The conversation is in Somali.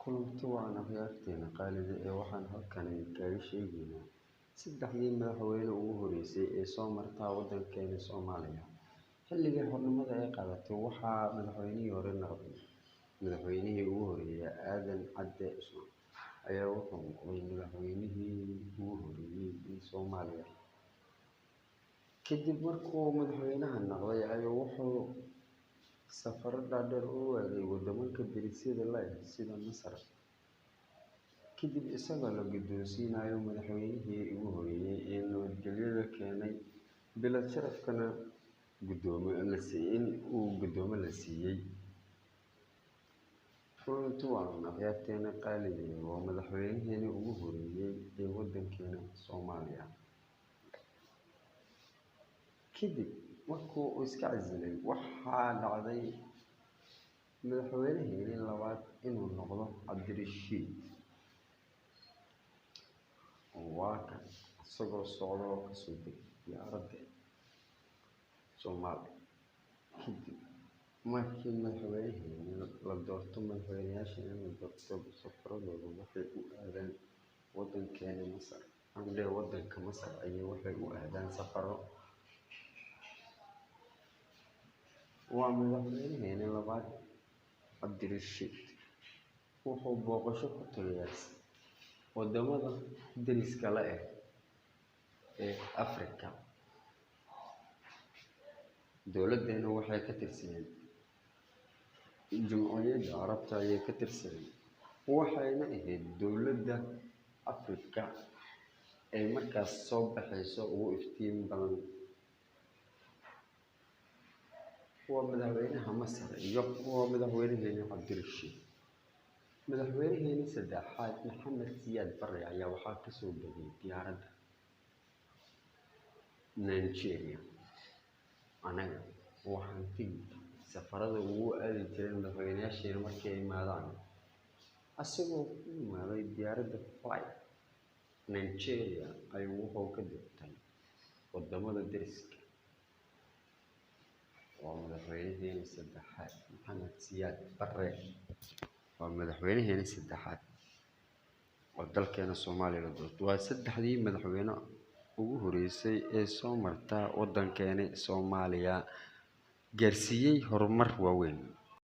Kulanti wacan akhyaarteena qaalida waxaan halkan kaga sheegaynaa saddexdii madaxweyne ugu horeysay ee soo marta waddankeena Soomaaliya. Xilligii xornimada ay qaadatay waxaa madaxweynihii ugu horeeyay Aadan Cadde Cusmaan ayaa wuxuu noqday madaxweynihii ugu horeeyay ee Soomaaliya. Kadib markuu madaxweynaha noqday ayuu wuxuu safaro dhaadheer u aaday waddamanka derisyada la ah sida Masar. Kadib isagoo la guddoonsiinayo madaxweynihii ugu horeeyay ee nabadgelyada keenay bilad sharafkana guddoomo la siiyay. Kulanti wacan akhyaarteena qaalida waa madaxweynihii ugu horeeyay ee waddankeena Soomaaliya. Kadib markuu iska casilay waxaa dhacday madaxweynihii labaad inuu noqdo Cabdirashiid. Waa kan isagoo socda oo kasoo degay diyaaradda Soomaaliya. Kadib markii madaxweynihii la doorto madaxweynayaashii la doorto safaradooda waxay u aadaan waddankeena Masar. Waddanka Masar ayay waxay u aadaan safaro. Waa madaxweynihii labaad Cabdirashiid wuxuu booqasho ku tagay waddamada deriska la ah ee Afrika. Dowladdeena waxay ka tirsaneyd Jamhuuriyadda Carabta ayay ka tirsaneyd, waxayna ahayd dowladda Afrika ee markaas soo baxayso ugu iftiin badan. waa madaxweynaha Masar iyo waa madaxweynihii Cabdirashiid. Madaxweynihii saddexaad Maxamed Siyaad Barre ayaa waxaa kasoo degay diyaaradda Nigeria. Anaga waxaan tigi safarada ugu aadi jiray madaxweynayaashii markay ay imaadaan asagoo ku imaaday diyaaradda flight Nigeria ayuu wuxuu ka degtay waddamada deriska. waa madaxweynihii saddexaad Maxamed Siyaad Barre waa madaxweynihii saddexaad oo dalkeena Soomaaliya la doorto. Waa saddexdii madaxweyne ugu horeysay ee soo marta waddankeena Soomaaliya gaarsiiyay horumar waaweyn.